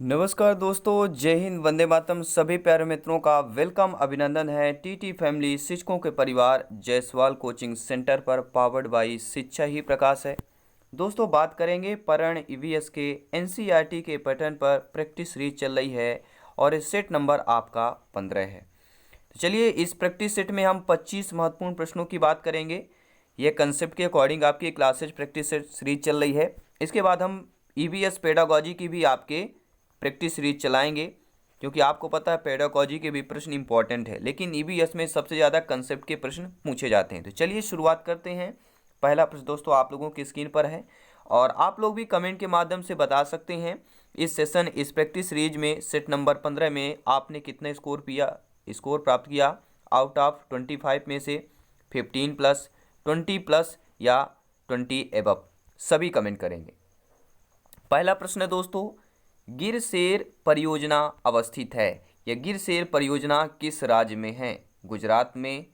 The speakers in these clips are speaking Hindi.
नमस्कार दोस्तों, जय हिंद, वंदे मातरम। सभी प्यारे मित्रों का वेलकम, अभिनंदन है टीटी फैमिली शिक्षकों के परिवार जायसवाल कोचिंग सेंटर पर, पावर्ड बाई शिक्षा ही प्रकाश है। दोस्तों, बात करेंगे परण ईवीएस के एनसीईआरटी के पैटर्न पर। प्रैक्टिस सीरीज चल रही है और सेट नंबर आपका 15 है। तो चलिए, इस प्रैक्टिस सेट में हम 25 महत्वपूर्ण प्रश्नों की बात करेंगे। यह कंसेप्ट के अकॉर्डिंग आपकी क्लासेज प्रैक्टिस सेट सीरीज चल रही है। इसके बाद हम ईवीएस पेडागोजी की भी आपके प्रैक्टिस सीरीज चलाएंगे, क्योंकि आपको पता है पेडागोजी के भी प्रश्न इंपॉर्टेंट है, लेकिन ईवीएस में सबसे ज़्यादा कंसेप्ट के प्रश्न पूछे जाते हैं। तो चलिए शुरुआत करते हैं। पहला प्रश्न दोस्तों आप लोगों की स्क्रीन पर है और आप लोग भी कमेंट के माध्यम से बता सकते हैं इस सेशन, इस प्रैक्टिस सीरीज में सेट नंबर 15 में आपने कितने स्कोर प्राप्त किया आउट ऑफ 25 में से 15 प्लस, 20 प्लस या 20 एबव, सभी कमेंट करेंगे। पहला प्रश्न है दोस्तों, गिरसेर परियोजना अवस्थित है। यह गिरसेर परियोजना किस राज्य में है? गुजरात में,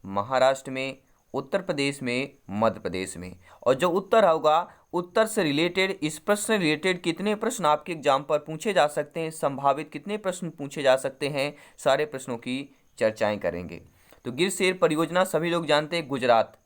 महाराष्ट्र में, उत्तर प्रदेश में, मध्य प्रदेश में। और जो उत्तर होगा, उत्तर से रिलेटेड, इस प्रश्न से रिलेटेड कितने प्रश्न आपके एग्जाम पर पूछे जा सकते हैं, संभावित कितने प्रश्न पूछे जा सकते हैं, सारे प्रश्नों की चर्चाएं करेंगे। तो गिरसेर परियोजना सभी लोग जानते हैं, गुजरात।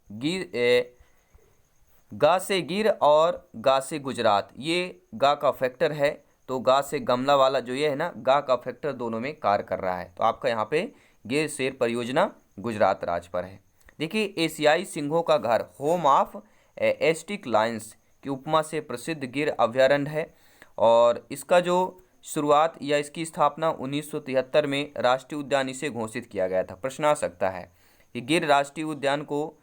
गा से गिर और गा से गुजरात, ये गा का फैक्टर है, तो गा से गमला वाला जो ये है ना, गा का फैक्टर दोनों में कार्य कर रहा है। तो आपका यहाँ पे गिरसेर परियोजना गुजरात राज्य पर है। देखिए, एशियाई सिंहों का घर, होम ऑफ एस्टिक लायंस की उपमा से प्रसिद्ध गिर अभ्यारण्य है और इसका जो शुरुआत या इसकी स्थापना 1973 में राष्ट्रीय उद्यान इसे घोषित किया गया था। प्रश्न आ सकता है कि गिर राष्ट्रीय उद्यान को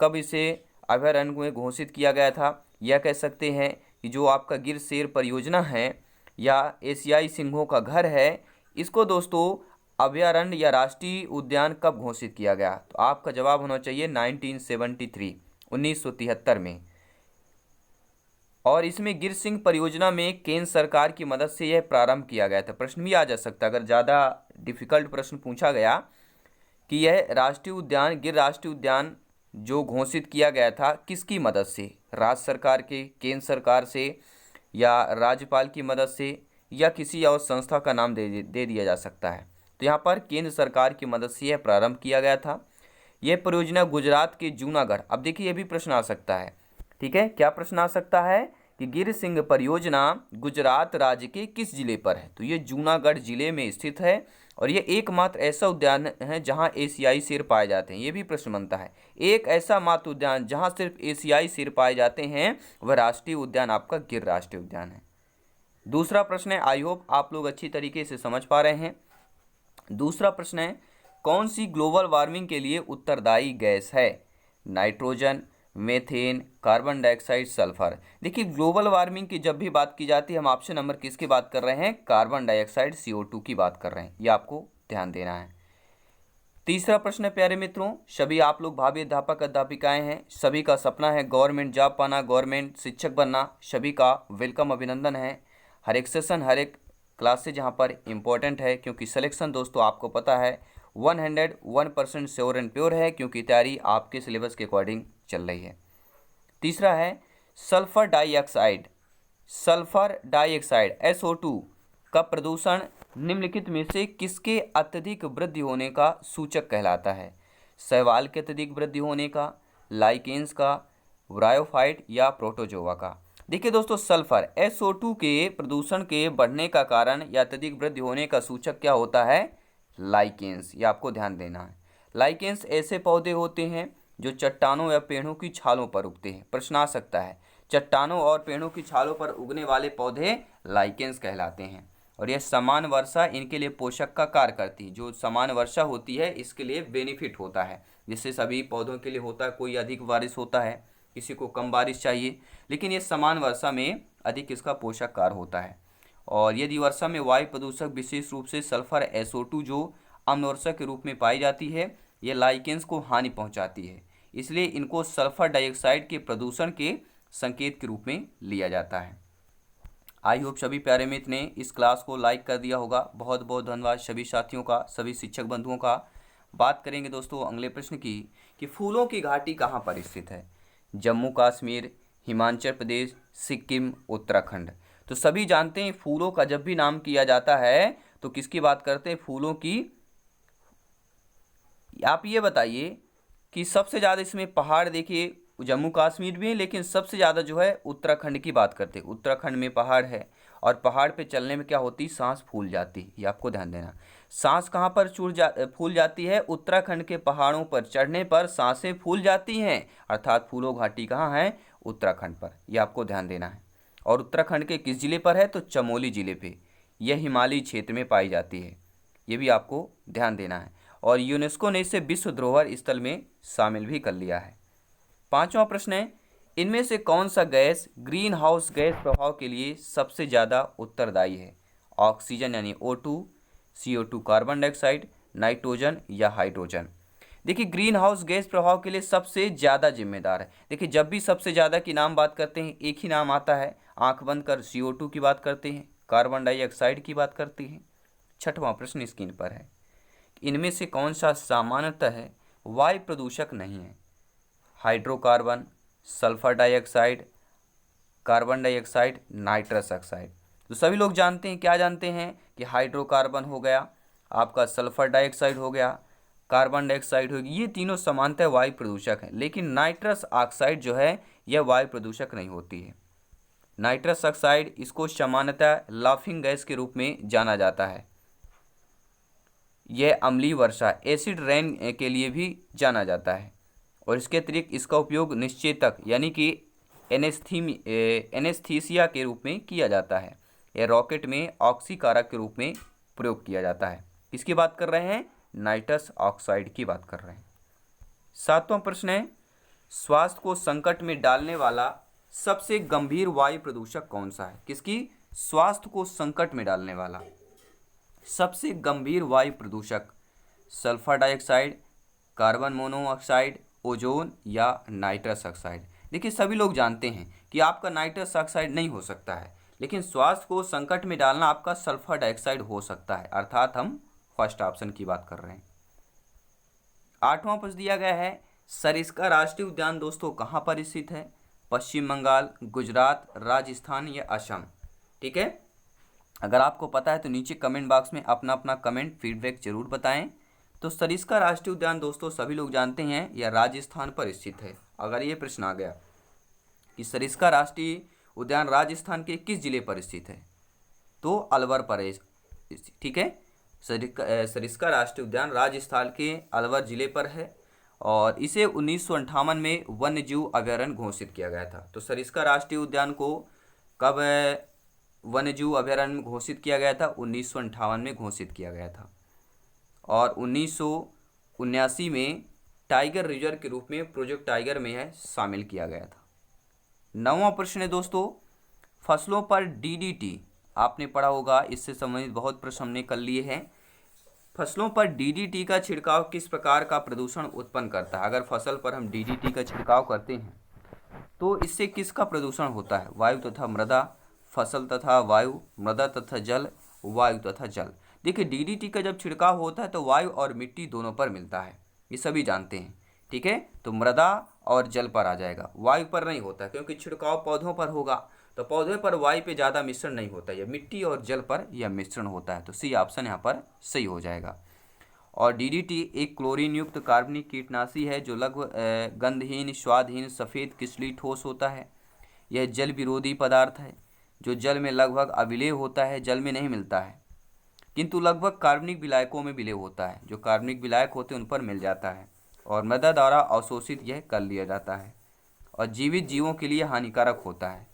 कब इसे अभ्यारण्य में घोषित किया गया था। यह कह सकते हैं कि जो आपका गिरसेर परियोजना है या एशियाई सिंहों का घर है, इसको दोस्तों अभ्यारण्य या राष्ट्रीय उद्यान कब घोषित किया गया? तो आपका जवाब होना चाहिए 1973 में। और इसमें गिर सिंह परियोजना में केंद्र सरकार की मदद से यह प्रारंभ किया गया था। प्रश्न भी आ जा सकता है अगर ज़्यादा डिफिकल्ट प्रश्न पूछा गया कि यह राष्ट्रीय उद्यान, गिर राष्ट्रीय उद्यान जो घोषित किया गया था किसकी मदद से? राज्य सरकार के, केंद्र सरकार से, या राज्यपाल की मदद से, या किसी और संस्था का नाम दे दिया जा सकता है। तो यहाँ पर केंद्र सरकार की मदद से यह प्रारंभ किया गया था। यह परियोजना गुजरात के जूनागढ़, अब देखिए ये भी प्रश्न आ सकता है, ठीक है, क्या प्रश्न आ सकता है कि गिर सिंह परियोजना गुजरात राज्य के किस जिले पर है? तो ये जूनागढ़ जिले में स्थित है और ये एकमात्र ऐसा उद्यान है जहां एशियाई शेर पाए जाते हैं। ये भी प्रश्न बनता है, एक ऐसा मात्र उद्यान जहां सिर्फ एशियाई शेर पाए जाते हैं, वह राष्ट्रीय उद्यान आपका गिर राष्ट्रीय उद्यान है। दूसरा प्रश्न है, आई होप आप लोग अच्छी तरीके से समझ पा रहे हैं। दूसरा प्रश्न है, कौन सी ग्लोबल वार्मिंग के लिए उत्तरदायी गैस है? Nitrogen, methane, carbon dioxide, sulphur. देखिए, ग्लोबल वार्मिंग की जब भी बात की जाती है, हम ऑप्शन नंबर किसकी बात कर रहे हैं? कार्बन डाइऑक्साइड, CO2 की बात कर रहे हैं। ये आपको ध्यान देना है। तीसरा प्रश्न है प्यारे मित्रों, सभी आप लोग भावी अध्यापक अध्यापिकाएं हैं, सभी का सपना है गवर्नमेंट जॉब पाना, गवर्नमेंट शिक्षक बनना, सभी का वेलकम, अभिनंदन है। हर एक सेशन, हर एक क्लासेज यहाँ पर इम्पोर्टेंट है, क्योंकि सिलेक्शन दोस्तों आपको पता है 101% श्योर एंड प्योर है, क्योंकि तैयारी आपके सिलेबस के अकॉर्डिंग चल रही है। तीसरा है सल्फर डाइऑक्साइड, SO2 का प्रदूषण निम्नलिखित में से किसके अत्यधिक वृद्धि होने का सूचक कहलाता है? शैवाल के अत्यधिक वृद्धि होने का, लाइकेंस का, ब्रायोफाइट या प्रोटोजोआ का? देखिए दोस्तों, सल्फर SO2 के प्रदूषण के बढ़ने का कारण या अत्यधिक वृद्धि होने का सूचक क्या होता है? लाइकेंस। ये आपको ध्यान देना है। लाइकेंस ऐसे पौधे होते हैं जो चट्टानों या पेड़ों की छालों पर उगते हैं। प्रश्न आ सकता है, चट्टानों और पेड़ों की छालों पर उगने वाले पौधे लाइकेंस कहलाते हैं। और यह समान वर्षा इनके लिए पोषक का कार्य करती है। जो समान वर्षा होती है इसके लिए बेनिफिट होता है, जिससे सभी पौधों के लिए होता है। कोई अधिक बारिश होता है, किसी को कम बारिश चाहिए, लेकिन ये समान वर्षा में अधिक इसका पोषक कार्य होता है। और यदि वर्षा में वायु प्रदूषक विशेष रूप से सल्फर SO2 जो अम्लवर्षक के रूप में पाई जाती है, ये लाइकेंस को हानि पहुंचाती है, इसलिए इनको सल्फर डाइऑक्साइड के प्रदूषण के संकेत के रूप में लिया जाता है। आई होप सभी प्यारे मित्र ने इस क्लास को लाइक कर दिया होगा। बहुत बहुत धन्यवाद सभी साथियों का, सभी शिक्षक बंधुओं का। बात करेंगे दोस्तों अगले प्रश्न की कि फूलों की घाटी कहाँ पर स्थित है? जम्मू कश्मीर, हिमाचल प्रदेश, सिक्किम, उत्तराखंड। तो सभी जानते हैं फूलों का जब भी नाम किया जाता है तो किसकी बात करते हैं, फूलों की। आप ये बताइए कि सबसे ज़्यादा इसमें पहाड़ देखिए जम्मू कश्मीर भी है, लेकिन सबसे ज़्यादा जो है उत्तराखंड की बात करते हैं। उत्तराखंड में पहाड़ है और पहाड़ पे चलने में क्या होती, सांस फूल जाती, ये आपको ध्यान देना। सांस कहाँ पर फूल जाती है, उत्तराखंड के पहाड़ों पर चढ़ने पर सांसें फूल जाती हैं, अर्थात फूलो घाटी कहाँ है, उत्तराखंड पर, यह आपको ध्यान देना है। और उत्तराखंड के किस जिले पर है, तो चमोली जिले पे, यह हिमालयी क्षेत्र में पाई जाती है, ये भी आपको ध्यान देना है। और यूनेस्को ने इसे विश्व धरोहर स्थल में शामिल भी कर लिया है। पांचवा प्रश्न है, इनमें से कौन सा गैस ग्रीन हाउस गैस प्रभाव के लिए सबसे ज़्यादा उत्तरदायी है, ऑक्सीजन यानी O2, CO2 carbon dioxide, nitrogen या हाइड्रोजन। देखिए ग्रीन हाउस गैस प्रभाव के लिए सबसे ज़्यादा जिम्मेदार है। देखिए जब भी सबसे ज़्यादा की नाम बात करते हैं एक ही नाम आता है, आंख बंद कर CO2 की बात करते हैं, कार्बन डाइऑक्साइड की बात करते हैं। छठवां प्रश्न स्क्रीन पर है, इनमें से कौन सा सामान्यतः वायु प्रदूषक नहीं है, hydrocarbon, sulphur dioxide, carbon dioxide, nitrous oxide. तो सभी लोग जानते हैं, क्या जानते हैं कि हाइड्रोकार्बन हो गया, आपका सल्फर डाइऑक्साइड हो गया, कार्बन डाइऑक्साइड होगी, ये तीनों समानतः वायु प्रदूषक हैं। लेकिन नाइट्रस ऑक्साइड जो है यह वायु प्रदूषक नहीं होती है। नाइट्रस ऑक्साइड इसको सामान्यतः लाफिंग गैस के रूप में जाना जाता है। यह अम्लीय वर्षा एसिड रेन के लिए भी जाना जाता है और इसके अतिरिक्त इसका उपयोग निश्चेतक यानी कि एनेस्थीसिया के रूप में किया जाता है। यह रॉकेट में ऑक्सीकारक के रूप में प्रयोग किया जाता है। किसकी बात कर रहे हैं, नाइट्रस ऑक्साइड की बात कर रहे हैं। सातवां प्रश्न है, स्वास्थ्य को संकट में डालने वाला सबसे गंभीर वायु प्रदूषक कौन सा है, किसकी, स्वास्थ्य को संकट में डालने वाला सबसे गंभीर वायु प्रदूषक, sulphur dioxide, carbon monoxide, ozone या नाइट्रस ऑक्साइड। देखिए सभी लोग जानते हैं कि आपका नाइट्रस ऑक्साइड नहीं हो सकता है, लेकिन स्वास्थ्य को संकट में डालना आपका सल्फर डाइऑक्साइड हो सकता है, अर्थात हम फर्स्ट ऑप्शन की बात कर रहे हैं। आठवां प्रश्न दिया गया है, सरिस्का राष्ट्रीय उद्यान दोस्तों कहाँ पर स्थित है, पश्चिम बंगाल, गुजरात, राजस्थान या असम। ठीक है, अगर आपको पता है तो नीचे कमेंट बॉक्स में अपना अपना कमेंट फीडबैक जरूर बताएं। तो सरिस्का राष्ट्रीय उद्यान दोस्तों सभी लोग जानते हैं यह राजस्थान पर स्थित है। अगर ये प्रश्न आ गया कि सरिस्का राष्ट्रीय उद्यान राजस्थान के किस जिले पर स्थित है, तो अलवर पर है। ठीक है, सरिस्का राष्ट्रीय उद्यान राजस्थान के अलवर जिले पर है और इसे 1958 में वन्यजीव अभयारण्य घोषित किया गया था। तो सरिस्का राष्ट्रीय उद्यान को कब वन्यजीव अभयारण्य में घोषित किया गया था, 1958 में घोषित किया गया था और 1979 में टाइगर रिजर्व के रूप में प्रोजेक्ट टाइगर में है शामिल किया गया था। नौवां प्रश्न है दोस्तों, फसलों पर DDT आपने पढ़ा होगा, इससे संबंधित बहुत प्रश्न हमने कर लिए हैं। फसलों पर DDT का छिड़काव किस प्रकार का प्रदूषण उत्पन्न करता है। अगर फसल पर हम DDT का छिड़काव करते हैं तो इससे किसका प्रदूषण होता है, वायु तथा मृदा, फसल तथा वायु, मृदा तथा जल, वायु तथा जल। देखिए DDT का जब छिड़काव होता है तो वायु और मिट्टी दोनों पर मिलता है, ये सभी जानते हैं। ठीक है, तो मृदा और जल पर आ जाएगा, वायु पर नहीं होता क्योंकि छिड़काव पौधों पर होगा तो पौधे पर वायु पे ज़्यादा मिश्रण नहीं होता, यह मिट्टी और जल पर यह मिश्रण होता है। तो सी ऑप्शन यहाँ पर सही हो जाएगा। और DDT एक क्लोरीन युक्त कार्बनिक कीटनाशी है जो लगभग गंधहीन, स्वादहीन, सफ़ेद किसली ठोस होता है। यह जल विरोधी पदार्थ है जो जल में लगभग अविलेय होता है, जल में नहीं मिलता है किंतु लगभग कार्बनिक विलायकों में विलेय होता है, जो कार्बनिक विलायक होते हैं उन पर मिल जाता है और मृदा द्वारा अवशोषित यह कर लिया जाता है और जीवित जीवों के लिए हानिकारक होता है।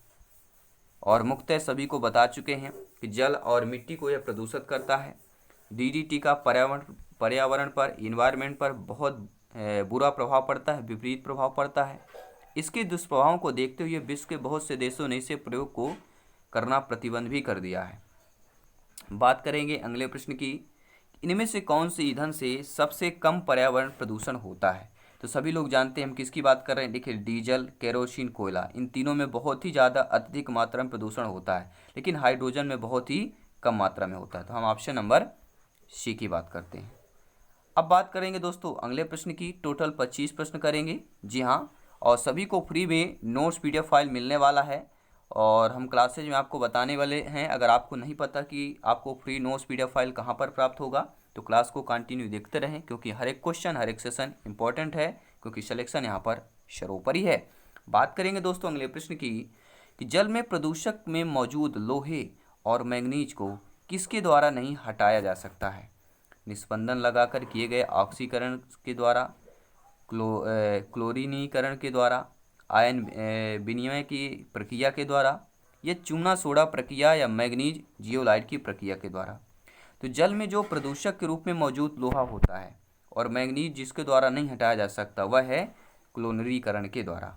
और मुख्यतः सभी को बता चुके हैं कि जल और मिट्टी को यह प्रदूषित करता है। DDT का पर्यावरण पर, इन्वायरमेंट पर बहुत बुरा प्रभाव पड़ता है, विपरीत प्रभाव पड़ता है। इसके दुष्प्रभावों को देखते हुए विश्व के बहुत से देशों ने इसे प्रयोग को करना प्रतिबंध भी कर दिया है। बात करेंगे अगले प्रश्न की, इनमें से कौन से ईंधन से सबसे कम पर्यावरण प्रदूषण होता है। तो सभी लोग जानते हैं हम किसकी बात कर रहे हैं। देखिए डीजल, केरोसिन, कोयला, इन तीनों में बहुत ही ज़्यादा अत्यधिक मात्रा में प्रदूषण होता है, लेकिन हाइड्रोजन में बहुत ही कम मात्रा में होता है। तो हम ऑप्शन नंबर सी की बात करते हैं। अब बात करेंगे दोस्तों अगले प्रश्न की। टोटल 25 प्रश्न करेंगे, जी हाँ, और सभी को फ्री में नोट्स PDF फाइल मिलने वाला है और हम क्लासेज में आपको बताने वाले हैं। अगर आपको नहीं पता कि आपको फ्री नोट्स PDF फाइल कहाँ पर प्राप्त होगा, तो क्लास को कंटिन्यू देखते रहें, क्योंकि हर एक क्वेश्चन हर एक सेशन इंपॉर्टेंट है, क्योंकि सिलेक्शन यहाँ पर सर्वोपरि है। बात करेंगे दोस्तों अगले प्रश्न की कि जल में प्रदूषक में मौजूद लोहे और मैंगनीज को किसके द्वारा नहीं हटाया जा सकता है? निस्पंदन लगाकर किए गए ऑक्सीकरण के द्वारा, क्लोरीनीकरण के द्वारा, आयन विनिमय की प्रक्रिया के द्वारा, या चूना सोडा प्रक्रिया या मैग्नीज जियोलाइट की प्रक्रिया के द्वारा। तो जल में जो प्रदूषक के रूप में मौजूद लोहा होता है और मैग्नीज जिसके द्वारा नहीं हटाया जा सकता वह है क्लोरीनीकरण के द्वारा।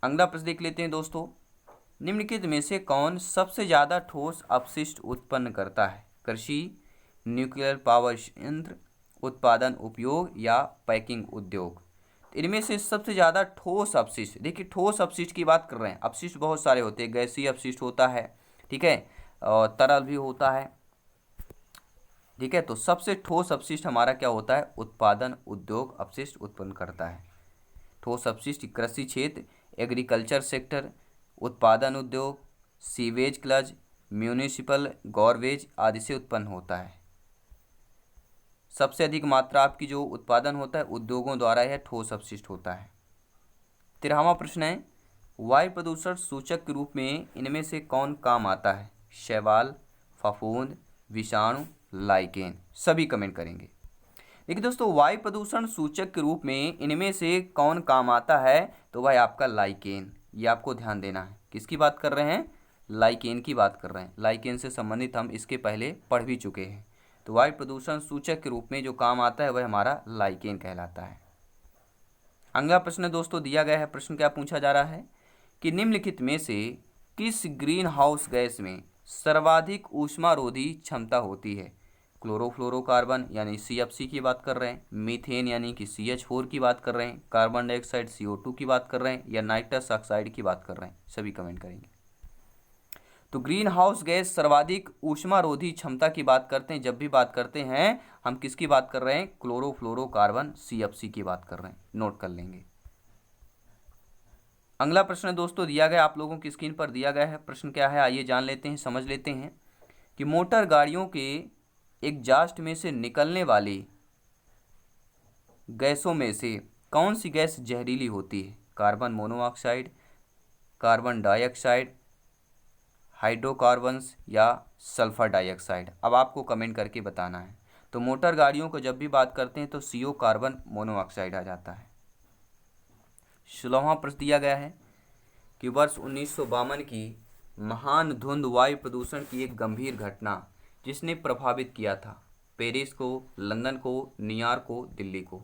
अगला प्रश्न देख लेते हैं दोस्तों, निम्नलिखित में से कौन सबसे ज़्यादा ठोस अपशिष्ट उत्पन्न करता है? कृषि, न्यूक्लियर पावर संयंत्र, उत्पादन उपयोग या पैकिंग उद्योग। इनमें से सबसे ज़्यादा ठोस अपशिष्ट, देखिए ठोस अपशिष्ट की बात कर रहे हैं, अपशिष्ट बहुत सारे होते हैं, गैसीय अपशिष्ट होता है, ठीक है, और तरल भी होता है, ठीक है। तो सबसे ठोस अपशिष्ट हमारा क्या होता है? उत्पादन उद्योग अपशिष्ट उत्पन्न करता है। ठोस अपशिष्ट कृषि क्षेत्र, एग्रीकल्चर सेक्टर, उत्पादन उद्योग, सीवेज क्लज, म्यूनिसिपल गॉर्बेज आदि से उत्पन्न होता है। सबसे अधिक मात्रा आपकी जो उत्पादन होता है उद्योगों द्वारा यह ठोस अपशिष्ट होता है। 13वां प्रश्न है, वायु प्रदूषण सूचक के रूप में इनमें से कौन काम आता है? शैवाल, फफूंद, विषाणु, लाइकेन। सभी कमेंट करेंगे। देखिए दोस्तों, वायु प्रदूषण सूचक के रूप में इनमें से कौन काम आता है? तो वह आपका लाइकेन। ये आपको ध्यान देना है। किसकी बात कर रहे हैं? लाइकेन की बात कर रहे हैं। लाइकेन से संबंधित हम इसके पहले पढ़ भी चुके हैं। तो वायु प्रदूषण सूचक के रूप में जो काम आता है वह हमारा लाइकेन कहलाता है। अगला प्रश्न दोस्तों दिया गया है, प्रश्न क्या पूछा जा रहा है कि निम्नलिखित में से किस ग्रीन हाउस गैस में सर्वाधिक ऊष्मारोधी क्षमता होती है? क्लोरोफ्लोरोकार्बन यानी CFC की बात कर रहे हैं, मीथेन यानी कि CH4 की बात कर रहे हैं, कार्बन डाइऑक्साइड CO2 की बात कर रहे हैं, या नाइट्रस ऑक्साइड की बात कर रहे हैं? सभी कमेंट करेंगे। तो ग्रीन हाउस गैस सर्वाधिक ऊष्मारोधी क्षमता की बात करते हैं, जब भी बात करते हैं हम किसकी बात कर रहे हैं? क्लोरोफ्लोरोकार्बन CFC की बात कर रहे हैं, नोट कर लेंगे। अगला प्रश्न दोस्तों दिया गया, आप लोगों की स्क्रीन पर दिया गया है। प्रश्न क्या है आइए जान लेते हैं, समझ लेते हैं कि मोटर गाड़ियों के एग्जॉस्ट में से निकलने वाली गैसों में से कौन सी गैस जहरीली होती है? Carbon monoxide, carbon dioxide, hydrocarbons या सल्फर डाइऑक्साइड? अब आपको कमेंट करके बताना है। तो मोटर गाड़ियों को जब भी बात करते हैं तो CO कार्बन मोनोऑक्साइड आ जाता है। 16वां प्रश्न दिया गया है कि वर्ष 1952 की महान धुंध वायु प्रदूषण की एक गंभीर घटना जिसने प्रभावित किया था पेरिस को, लंदन को, न्यूयॉर्क को, दिल्ली को।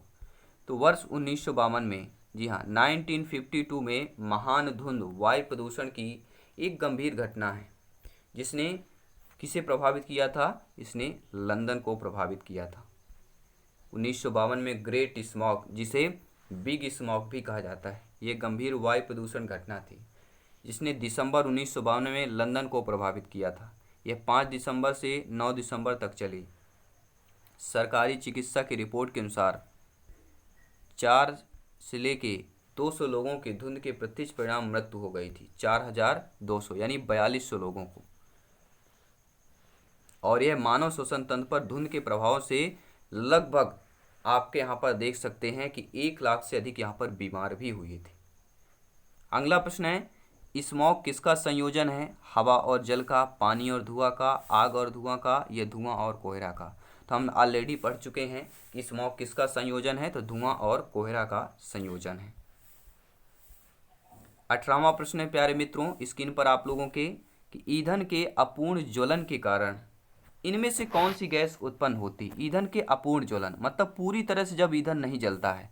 तो वर्ष 1952 में, जी हाँ 1952 में महान धुंध वायु प्रदूषण की एक गंभीर घटना है जिसने किसे प्रभावित किया था? इसने लंदन को प्रभावित किया था। 1952 में ग्रेट स्मॉग, जिसे बिग स्मॉग भी कहा जाता है, ये गंभीर वायु प्रदूषण घटना थी जिसने दिसंबर 1952 में लंदन को प्रभावित किया था। यह 5 दिसंबर से 9 दिसंबर तक चली। सरकारी चिकित्सा की रिपोर्ट के अनुसार 4 से लेके 200 लोगों की धुंध के प्रत्यक्ष परिणाम मृत्यु हो गई थी। 4200 यानी 4200 लोगों को। और यह मानव श्वसन तंत्र पर धुंध के प्रभाव से लगभग आपके यहाँ पर देख सकते हैं कि 1 लाख से अधिक यहाँ पर बीमार भी हुए थे। अगला प्रश्न है, स्मॉग किसका संयोजन है? हवा और जल का, पानी और धुआं का, आग और धुआं का, या धुआं और कोहरा का? तो हम ऑलरेडी पढ़ चुके हैं कि स्मॉग किसका संयोजन है, तो धुआं और कोहरा का संयोजन है। 18वां प्रश्न है प्यारे मित्रों, स्क्रीन पर आप लोगों के कि ईंधन के अपूर्ण ज्वलन के कारण इनमें से कौन सी गैस उत्पन्न होती? ईंधन के अपूर्ण ज्वलन मतलब पूरी तरह से जब ईंधन नहीं जलता है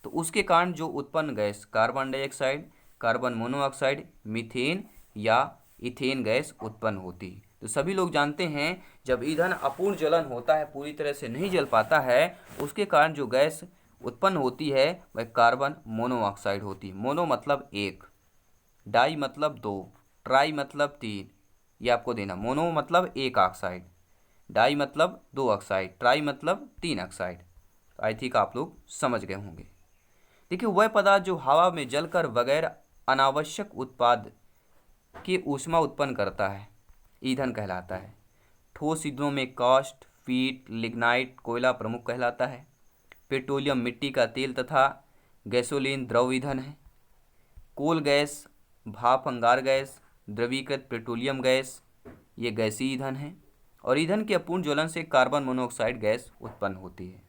तो उसके कारण जो उत्पन्न gas, carbon dioxide, carbon monoxide, methane या इथेन गैस उत्पन्न होती है। तो सभी लोग जानते हैं जब ईंधन अपूर्ण ज्वलन होता है, पूरी तरह से नहीं जल पाता है, उसके कारण जो गैस उत्पन्न होती है वह कार्बन मोनोऑक्साइड होती है। मोनो मतलब 1, डाई मतलब 2, ट्राई मतलब 3, ये आपको देना। मोनो मतलब 1 ऑक्साइड, डाई मतलब 2 ऑक्साइड, ट्राई मतलब 3 ऑक्साइड। आई थिंक आप लोग समझ गए होंगे। देखिए वह पदार्थ जो हवा में जलकर बगैर अनावश्यक उत्पाद के ऊष्मा उत्पन्न करता है ईंधन कहलाता है। ठोस ईंधनों में कास्ट, पीट, लिग्नाइट, कोयला प्रमुख कहलाता है। पेट्रोलियम मिट्टी का तेल तथा गैसोलीन द्रव ईंधन है। कोल गैस, भाप अंगार गैस, द्रवीकृत पेट्रोलियम गैस ये गैसीय ईंधन है। और ईंधन के अपूर्ण ज्वलन से कार्बन मोनोऑक्साइड गैस उत्पन्न होती है।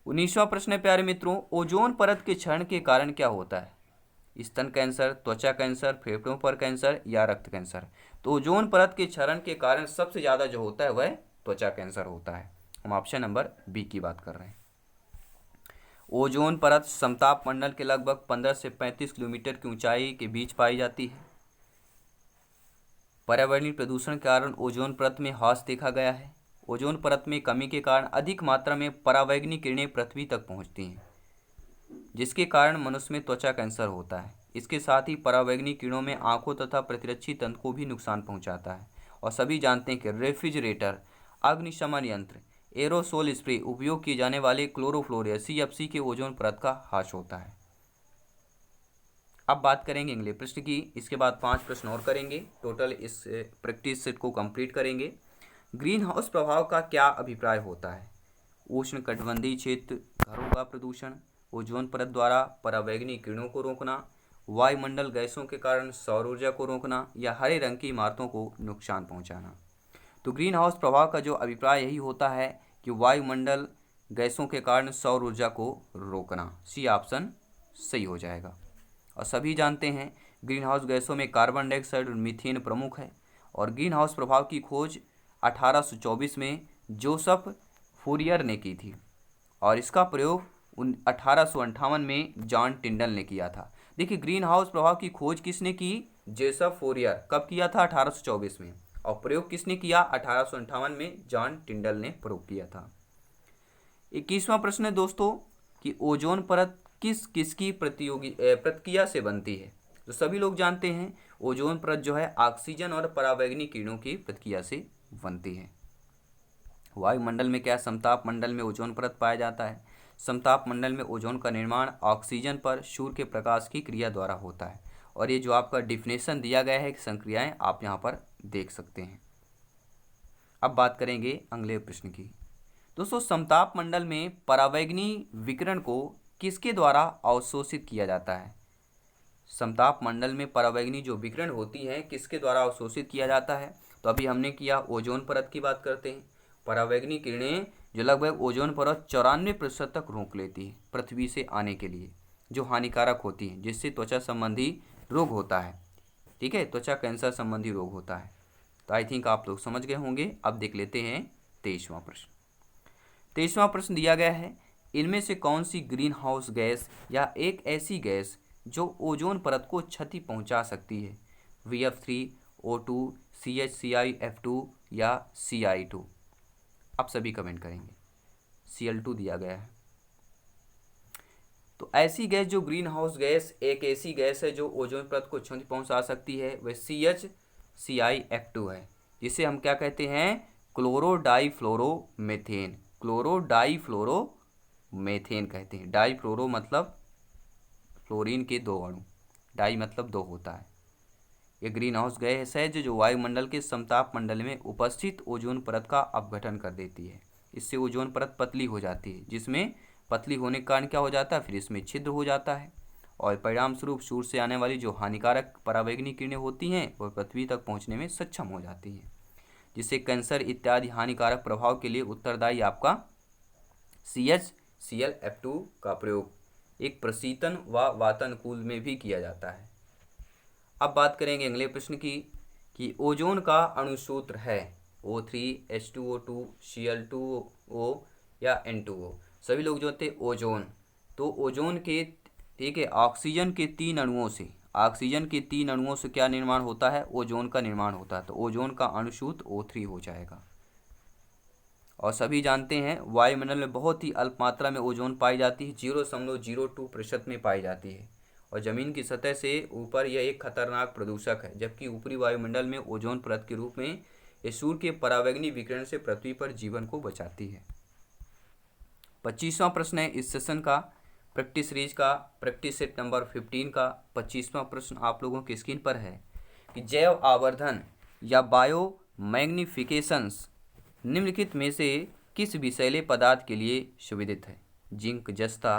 19वां प्रश्न है प्यारे मित्रों, ओजोन परत के क्षरण के कारण क्या होता है? स्तन कैंसर, त्वचा कैंसर, फेफड़ों पर कैंसर या रक्त कैंसर? तो ओजोन परत के क्षरण के कारण सबसे ज़्यादा जो होता है वह त्वचा कैंसर होता है। हम ऑप्शन नंबर बी की बात कर रहे हैं। ओजोन परत समताप मंडल के लगभग 15 से 35 किलोमीटर की ऊंचाई के बीच पाई जाती है। पर्यावरणीय प्रदूषण के कारण ओजोन परत में ह्रास देखा गया है। ओजोन परत में कमी के कारण अधिक मात्रा में परावैंगनी किरणें पृथ्वी तक पहुंचती हैं, जिसके कारण मनुष्य में त्वचा कैंसर होता है। इसके साथ ही परावैंगनी किरणों में आंखों तथा प्रतिरक्षी तंत्र को भी नुकसान पहुंचाता है। और सभी जानते हैं कि रेफ्रिजरेटर, अग्निशमन यंत्र, एरोसोल स्प्रे, उपयोग किए जाने वाले क्लोरोफ्लोर CFC के ओजोन परत का ह्रास होता है। अब बात करेंगे अगले प्रश्न की। इसके बाद 5 प्रश्न और करेंगे। टोटल इस प्रैक्टिस सेट को कंप्लीट करेंगे। ग्रीन हाउस प्रभाव का क्या अभिप्राय होता है? उष्णकटिबंधीय क्षेत्र, घरों का प्रदूषण, ओजोन परत द्वारा परावैंगनी किरणों को रोकना, वायुमंडल गैसों के कारण सौर ऊर्जा को रोकना या हरे रंग की इमारतों को नुकसान पहुंचाना। तो ग्रीन हाउस प्रभाव का जो अभिप्राय यही होता है कि वायुमंडल गैसों के कारण सौर ऊर्जा को रोकना। सी ऑप्शन सही हो जाएगा। और सभी जानते हैं ग्रीन हाउस गैसों में कार्बन डाइऑक्साइड और मीथेन प्रमुख है। और ग्रीन हाउस प्रभाव की खोज 1824 में जोसेफ फूरियर ने की थी और इसका प्रयोग 1858 में जॉन टिंडल ने किया था। देखिए, ग्रीन हाउस प्रभाव की खोज किसने की? Joseph Fourier. कब किया था? 1824 में। और प्रयोग किसने किया? 1858 में जॉन टिंडल ने प्रयोग किया था। 21वां प्रश्न है दोस्तों कि ओजोन परत किसकी प्रतिक्रिया से बनती है? तो सभी लोग जानते हैं ओजोन परत जो है ऑक्सीजन और परावैंगनी किरणों की प्रतिक्रिया से बनती है। वायुमंडल में क्या समताप मंडल में ओजोन परत पाया जाता है? समताप मंडल में ओजोन का निर्माण ऑक्सीजन पर सूर्य के प्रकाश की क्रिया द्वारा होता है। और ये जो आपका डिफिनेशन दिया गया है संक्रियाएं आप यहाँ पर देख सकते हैं। अब बात करेंगे अगले प्रश्न की। दोस्तों, समताप मंडल में परावैंगनी विकिरण को किसके द्वारा अवशोषित किया जाता है? समताप मंडल में परावैंगनी जो विकिरण होती है किसके द्वारा अवशोषित किया जाता है? तो अभी हमने किया ओजोन परत की बात करते हैं। परावैंगनी किरणें जो लगभग ओजोन परत 94% तक रोक लेती है पृथ्वी से आने के लिए, जो हानिकारक होती है, जिससे त्वचा संबंधी रोग होता है। ठीक है, त्वचा कैंसर संबंधी रोग होता है। तो आई थिंक आप लोग समझ गए होंगे। अब देख लेते हैं 23वां प्रश्न। 23वां प्रश्न दिया गया है, इनमें से कौन सी ग्रीन हाउस गैस या एक ऐसी गैस जो ओजोन परत को क्षति पहुंचा सकती है? VF3, O2, CH3CI F2 या CI2? आप सभी कमेंट करेंगे। Cl2 दिया गया है। तो ऐसी गैस जो ग्रीन हाउस गैस एक ऐसी गैस है जो ओजोन परत को क्षति पहुंचा सकती है वह CH3CI F2 है, जिसे हम क्या कहते हैं? क्लोरोडाईफ्लोरोमेथेन। क्लोरोडाईफ्लोरोमेथेन कहते हैं। डाईफ्लोरो मतलब फ्लोरीन के 2 अणु, डाई मतलब 2 होता है। यह ग्रीन हाउस गैस है जो वायुमंडल के समताप मंडल में उपस्थित ओजोन परत का अपघटन कर देती है। इससे ओजोन परत पतली हो जाती है, जिसमें पतली होने के कारण क्या हो जाता है? फिर इसमें छिद्र हो जाता है और परिणाम स्वरूप सूर्य से आने वाली जो हानिकारक परावैंगनी किरणें होती हैं वह पृथ्वी तक पहुंचने में सक्षम हो जाती हैं, जिससे कैंसर इत्यादि हानिकारक प्रभाव के लिए उत्तरदायी आपका CH/Cl F2 का प्रयोग एक प्रशीतन व वातानुकूल में भी किया जाता है। अब बात करेंगे अगले प्रश्न की कि ओजोन का अणुसूत्र है O3, H2O2, Cl2O या N2O। सभी लोग जो होते ओजोन, तो ओजोन के ठीक है ऑक्सीजन के 3 अणुओं से क्या निर्माण होता है? ओजोन का निर्माण होता है। तो ओजोन का अणुसूत्र O3 हो जाएगा। और सभी जानते हैं वायुमंडल में बहुत ही अल्प मात्रा में ओजोन पाई जाती है, 0.02% में पाई जाती है। और ज़मीन की सतह से ऊपर यह एक खतरनाक प्रदूषक है, जबकि ऊपरी वायुमंडल में ओजोन परत के रूप में यह सूर्य के परावैंगनी विकिरण से पृथ्वी पर जीवन को बचाती है। 25वां प्रश्न है इस सेशन का, प्रैक्टिस सीरीज का प्रैक्टिस सेट नंबर 15 का 25वां प्रश्न आप लोगों की स्क्रीन पर है कि जैव आवर्धन या बायो मैग्निफिकेशंस निम्नलिखित में से किस विषैले पदार्थ के लिए सुविदित है। जिंक, जस्ता,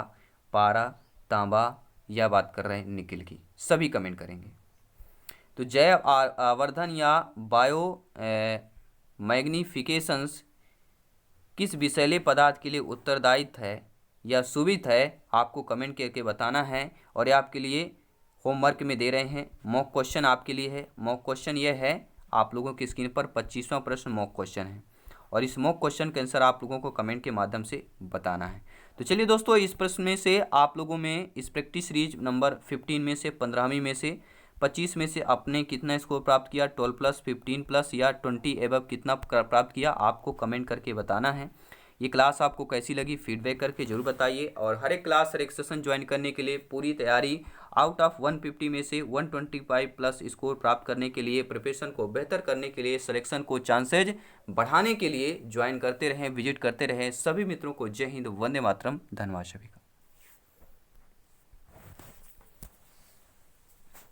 पारा, तांबा या बात कर रहे हैं निकिल की, सभी कमेंट करेंगे। तो जैव आवर्धन या बायो मैग्निफिकेशंस किस विषैले पदार्थ के लिए उत्तरदायित्व है या सुविदित है, आपको कमेंट करके बताना है। और ये आपके लिए होमवर्क में दे रहे हैं, मॉक क्वेश्चन आपके लिए है। मॉक क्वेश्चन ये है, आप लोगों की स्क्रीन पर 25वां प्रश्न मॉक क्वेश्चन है और इस मॉक क्वेश्चन के आंसर आप लोगों को कमेंट के माध्यम से बताना है। तो चलिए दोस्तों, इस प्रश्न में से आप लोगों में इस प्रैक्टिस सीरीज नंबर 15 में से 15वीं में से 25 में से आपने कितना स्कोर प्राप्त किया, 12 प्लस, 15 प्लस या 20 एबव कितना प्राप्त किया, आपको कमेंट करके बताना है। ये क्लास आपको कैसी लगी फीडबैक करके जरूर बताइए। और हर एक क्लास हर एक सेशन ज्वाइन करने के लिए पूरी तैयारी, आउट ऑफ 150 में से 125 प्लस स्कोर प्राप्त करने के लिए, प्रिपरेशन को बेहतर करने के लिए, सिलेक्शन को चांसेज बढ़ाने के लिए ज्वाइन करते रहें, विजिट करते रहें। सभी मित्रों को जय हिंद, वंदे मातरम, धन्यवाद सभी का।